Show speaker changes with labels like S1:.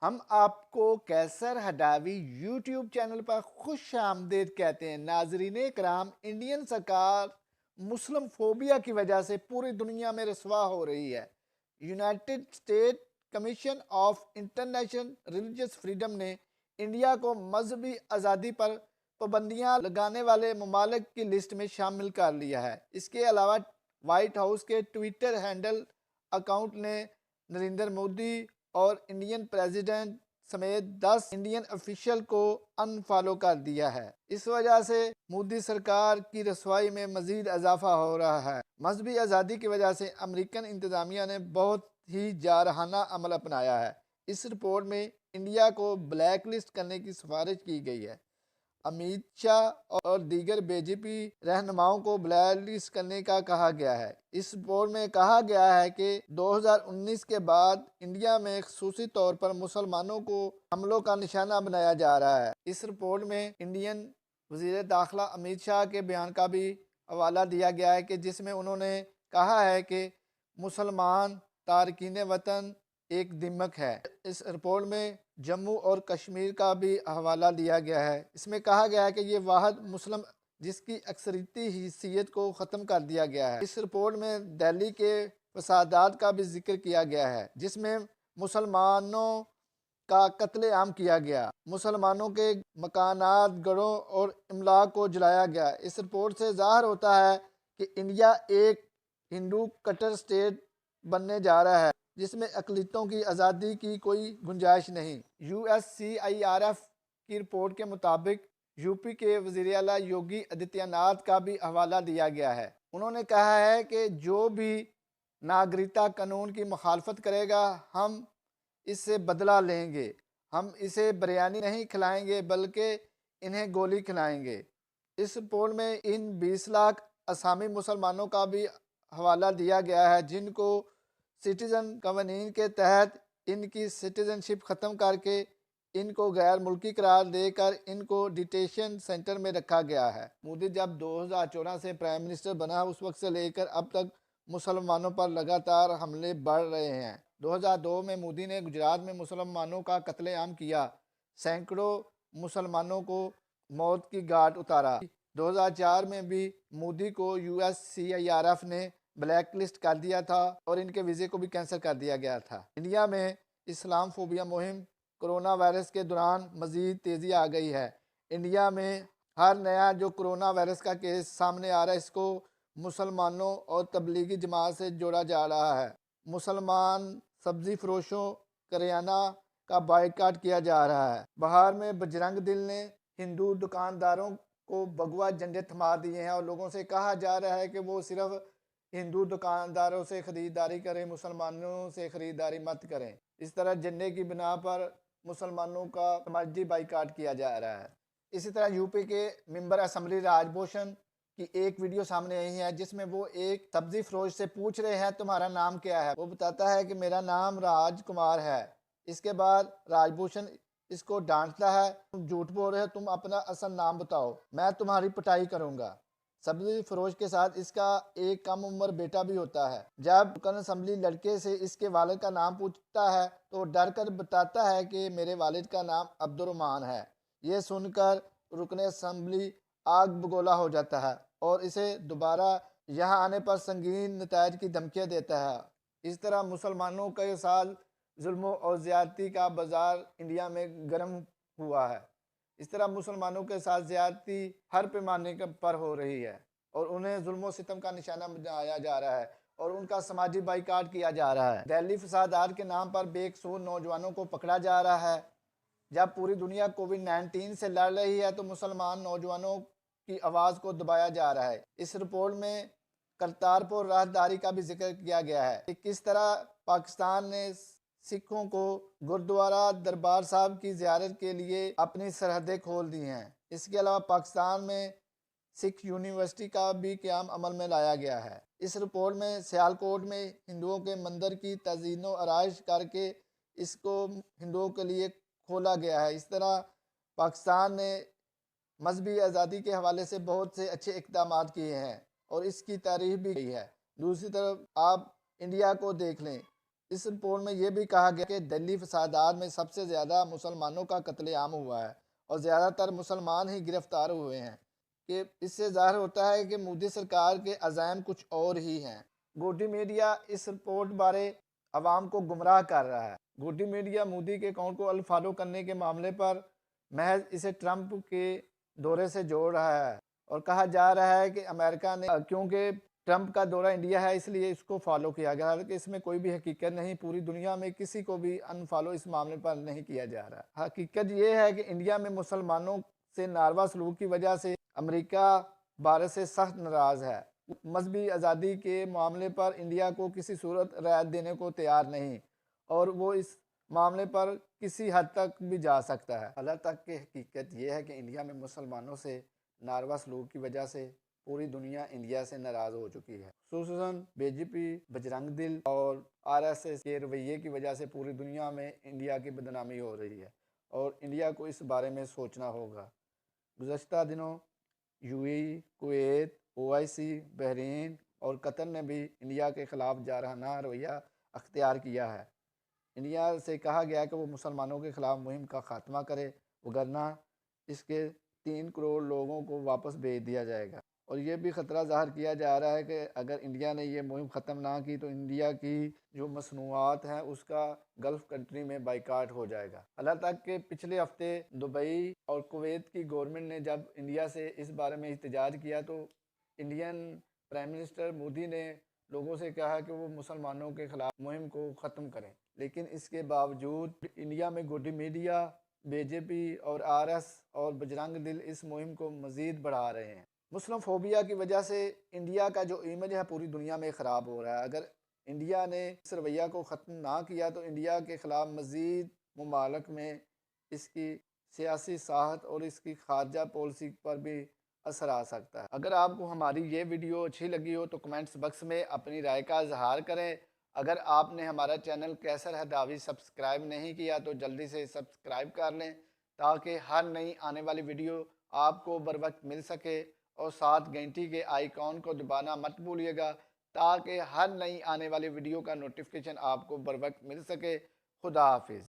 S1: ہم آپ کو کیسر ہڈاوی یوٹیوب چینل پر خوش آمدید کہتے ہیں۔ ناظرین کرام، انڈین سرکار مسلم فوبیا کی وجہ سے پوری دنیا میں رسوا ہو رہی ہے۔ United state commission of international religious freedom نے انڈیا کو مذہبی آزادی پر پابندیاں لگانے والے ممالک کی لسٹ میں شامل کر لیا ہے۔ اس کے علاوہ وائٹ ہاؤس کے ٹویٹر ہینڈل اکاؤنٹ نے نریندر مودی اور انڈین پریزیڈنٹ سمیت 10 انڈین افیشل کو ان فالو کر دیا ہے۔ اس وجہ سے مودی سرکار کی رسوائی میں مزید اضافہ ہو رہا ہے۔ مذہبی آزادی کی وجہ سے امریکن انتظامیہ نے بہت ہی جارحانہ عمل اپنایا ہے۔ اس رپورٹ میں انڈیا کو بلیک لسٹ کرنے کی سفارش کی گئی ہے۔ امیت شاہ اور دیگر بی جے پی رہنماؤں کو بلیک لسٹ کرنے کا کہا گیا ہے۔ اس رپورٹ میں کہا گیا ہے کہ 2019 کے بعد انڈیا میں خصوصی طور پر مسلمانوں کو حملوں کا نشانہ بنایا جا رہا ہے۔ اس رپورٹ میں انڈین وزیر داخلہ امیت شاہ کے بیان کا بھی حوالہ دیا گیا ہے کہ جس میں انہوں نے کہا ہے کہ مسلمان تارکین وطن ایک دمک ہے۔ اس رپورٹ میں جموں اور کشمیر کا بھی حوالہ دیا گیا ہے۔ اس میں کہا گیا ہے کہ یہ واحد مسلم جس کی اکثریتی حیثیت کو ختم کر دیا گیا ہے۔ اس رپورٹ میں دہلی کے فسادات کا بھی ذکر کیا گیا ہے جس میں مسلمانوں کا قتل عام کیا گیا، مسلمانوں کے مکانات، گھروں اور املاک کو جلایا گیا۔ اس رپورٹ سے ظاہر ہوتا ہے کہ انڈیا ایک ہندو کٹر اسٹیٹ بننے جا رہا ہے جس میں اقلیتوں کی آزادی کی کوئی گنجائش نہیں۔ U S C I R F کی رپورٹ کے مطابق یو پی کے وزیر اعلیٰ یوگی آدتیہ ناتھ کا بھی حوالہ دیا گیا ہے۔ انہوں نے کہا ہے کہ جو بھی ناگرکتا قانون کی مخالفت کرے گا ہم اس سے بدلہ لیں گے، ہم اسے بریانی نہیں کھلائیں گے بلکہ انہیں گولی کھلائیں گے۔ اس رپورٹ میں ان 20 لاکھ اسامی مسلمانوں کا بھی حوالہ دیا گیا ہے جن کو سٹیزن قوانین کے تحت ان کی سٹیزن شپ ختم کر کے ان کو غیر ملکی قرار دے کر ان کو ڈیٹینشن سینٹر میں رکھا گیا ہے۔ مودی جب 2014 سے پرائم منسٹر بنا اس وقت سے لے کر اب تک مسلمانوں پر لگاتار حملے بڑھ رہے ہیں۔ 2002 میں مودی نے گجرات میں مسلمانوں کا قتل عام کیا، سینکڑوں مسلمانوں کو موت کی گھاٹ اتارا۔ 2004 میں بھی مودی کو U S C I R F نے بلیک لسٹ کر دیا تھا اور ان کے ویزے کو بھی کینسل کر دیا گیا تھا۔ انڈیا میں اسلام فوبیا مہم کرونا وائرس کے دوران مزید تیزی آ گئی ہے۔ انڈیا میں ہر نیا جو کرونا وائرس کا کیس سامنے آ رہا ہے اس کو مسلمانوں اور تبلیغی جماعت سے جوڑا جا رہا ہے۔ مسلمان سبزی فروشوں کریانہ کا بائیکاٹ کیا جا رہا ہے۔ بہار میں بجرنگ دل نے ہندو دکانداروں کو بھگوا جھنڈے تھما دیے ہیں اور لوگوں سے کہا جا رہا ہے کہ وہ صرف ہندو دکانداروں سے خریداری کریں، مسلمانوں سے خریداری مت کریں۔ اس طرح جھنڈے کی بنا پر مسلمانوں کا سماجی بائیکاٹ کیا جا رہا ہے۔ اسی طرح یو پی کے ممبر اسمبلی راج بھوشن کی ایک ویڈیو سامنے آئی ہے جس میں وہ ایک سبزی فروش سے پوچھ رہے ہیں تمہارا نام کیا ہے؟ وہ بتاتا ہے کہ میرا نام راج کمار ہے۔ اس کے بعد راج بھوشن اس کو ڈانٹتا ہے، تم جھوٹ بول رہے ہو، تم اپنا اصل نام بتاؤ، میں تمہاری پٹائی کروں گا۔ سبزی فروش کے ساتھ اس کا ایک کم عمر بیٹا بھی ہوتا ہے۔ جب رکن اسمبلی لڑکے سے اس کے والد کا نام پوچھتا ہے تو ڈر کر بتاتا ہے کہ میرے والد کا نام عبد الرحمان ہے۔ یہ سن کر رکن اسمبلی آگ بگولا ہو جاتا ہے اور اسے دوبارہ یہاں آنے پر سنگین نتائج کی دھمکیاں دیتا ہے۔ اس طرح مسلمانوں کے ساتھ ظلم اور زیادتی کا بازار انڈیا میں گرم ہوا ہے۔ اس طرح مسلمانوں کے ساتھ زیادتی ہر پیمانے پر ہو رہی ہے اور انہیں ظلم و ستم کا نشانہ بنایا جا رہا ہے اور ان کا سماجی بائیکاٹ کیا جا رہا ہے۔ دہلی فسادات کے نام پر بے قصور نوجوانوں کو پکڑا جا رہا ہے۔ جب پوری دنیا کووڈ-19 سے لڑ رہی ہے تو مسلمان نوجوانوں کی آواز کو دبایا جا رہا ہے۔ اس رپورٹ میں کرتارپور راہداری کا بھی ذکر کیا گیا ہے کہ کس طرح پاکستان نے سکھوں کو گردوارہ دربار صاحب کی زیارت کے لیے اپنی سرحدیں کھول دی ہیں۔ اس کے علاوہ پاکستان میں سکھ یونیورسٹی کا بھی قیام عمل میں لایا گیا ہے۔ اس رپورٹ میں سیالکوٹ میں ہندوؤں کے مندر کی تزئین و آرائش کر کے اس کو ہندوؤں کے لیے کھولا گیا ہے۔ اس طرح پاکستان نے مذہبی آزادی کے حوالے سے بہت سے اچھے اقدامات کیے ہیں اور اس کی تعریف بھی کی ہے۔ دوسری طرف آپ انڈیا کو دیکھ لیں، اس رپورٹ میں یہ بھی کہا گیا کہ دہلی فسادات میں سب سے زیادہ مسلمانوں کا قتل عام ہوا ہے اور زیادہ تر مسلمان ہی گرفتار ہوئے ہیں، کہ اس سے ظاہر ہوتا ہے کہ مودی سرکار کے عزائم کچھ اور ہی ہیں۔ گوڈی میڈیا اس رپورٹ بارے عوام کو گمراہ کر رہا ہے۔ گوڈی میڈیا مودی کے اکاؤنٹ کو انفالو کرنے کے معاملے پر محض اسے ٹرمپ کے دورے سے جوڑ رہا ہے اور کہا جا رہا ہے کہ امریکہ نے کیونکہ ٹرمپ کا دورہ انڈیا ہے اس لیے اس کو فالو کیا گیا، حالانکہ اس میں کوئی بھی حقیقت نہیں۔ پوری دنیا میں کسی کو بھی انفالو اس معاملے پر نہیں کیا جا رہا۔ حقیقت یہ ہے کہ انڈیا میں مسلمانوں سے ناروا سلوک کی وجہ سے امریکہ بھارت سے سخت ناراض ہے۔ مذہبی آزادی کے معاملے پر انڈیا کو کسی صورت رعایت دینے کو تیار نہیں اور وہ اس معاملے پر کسی حد تک بھی جا سکتا ہے۔ حال تک کہ حقیقت یہ ہے کہ انڈیا میں مسلمانوں سے ناروا سلوک کی وجہ سے پوری دنیا انڈیا سے ناراض ہو چکی ہے، خصوصاً بی جے پی، بجرنگ دل اور RSS کے رویے کی وجہ سے پوری دنیا میں انڈیا کی بدنامی ہو رہی ہے اور انڈیا کو اس بارے میں سوچنا ہوگا۔ گزشتہ دنوں UAE، کویت، OIC، بحرین اور قطر نے بھی انڈیا کے خلاف جارحانہ رویہ اختیار کیا ہے۔ انڈیا سے کہا گیا کہ وہ مسلمانوں کے خلاف مہم کا خاتمہ کرے، وگرنہ اس کے 3 کروڑ لوگوں کو واپس بھیج دیا جائے گا۔ اور یہ بھی خطرہ ظاہر کیا جا رہا ہے کہ اگر انڈیا نے یہ مہم ختم نہ کی تو انڈیا کی جو مصنوعات ہیں اس کا گلف کنٹری میں بائیکاٹ ہو جائے گا۔ حتیٰ تک کہ پچھلے ہفتے دبئی اور کویت کی گورنمنٹ نے جب انڈیا سے اس بارے میں احتجاج کیا تو انڈین پرائم منسٹر مودی نے لوگوں سے کہا کہ وہ مسلمانوں کے خلاف مہم کو ختم کریں، لیکن اس کے باوجود انڈیا میں گوڈی میڈیا، بی جے پی اور RS اور بجرنگ دل اس مہم کو مزید بڑھا رہے ہیں۔ مسلم فوبیا کی وجہ سے انڈیا کا جو امیج ہے پوری دنیا میں خراب ہو رہا ہے۔ اگر انڈیا نے اس رویہ کو ختم نہ کیا تو انڈیا کے خلاف مزید ممالک میں اس کی سیاسی ساحت اور اس کی خارجہ پالیسی پر بھی اثر آ سکتا ہے۔ اگر آپ کو ہماری یہ ویڈیو اچھی لگی ہو تو کمنٹس باکس میں اپنی رائے کا اظہار کریں۔ اگر آپ نے ہمارا چینل کیسر ہداوی سبسکرائب نہیں کیا تو جلدی سے سبسکرائب کر لیں تاکہ ہر نئی آنے والی ویڈیو آپ کو بر وقت مل سکے، اور ساتھ گھنٹی کے آئیکن کو دبانا مت بھولیے گا تاکہ ہر نئی آنے والی ویڈیو کا نوٹیفیکیشن آپ کو بر وقت مل سکے۔ خدا حافظ۔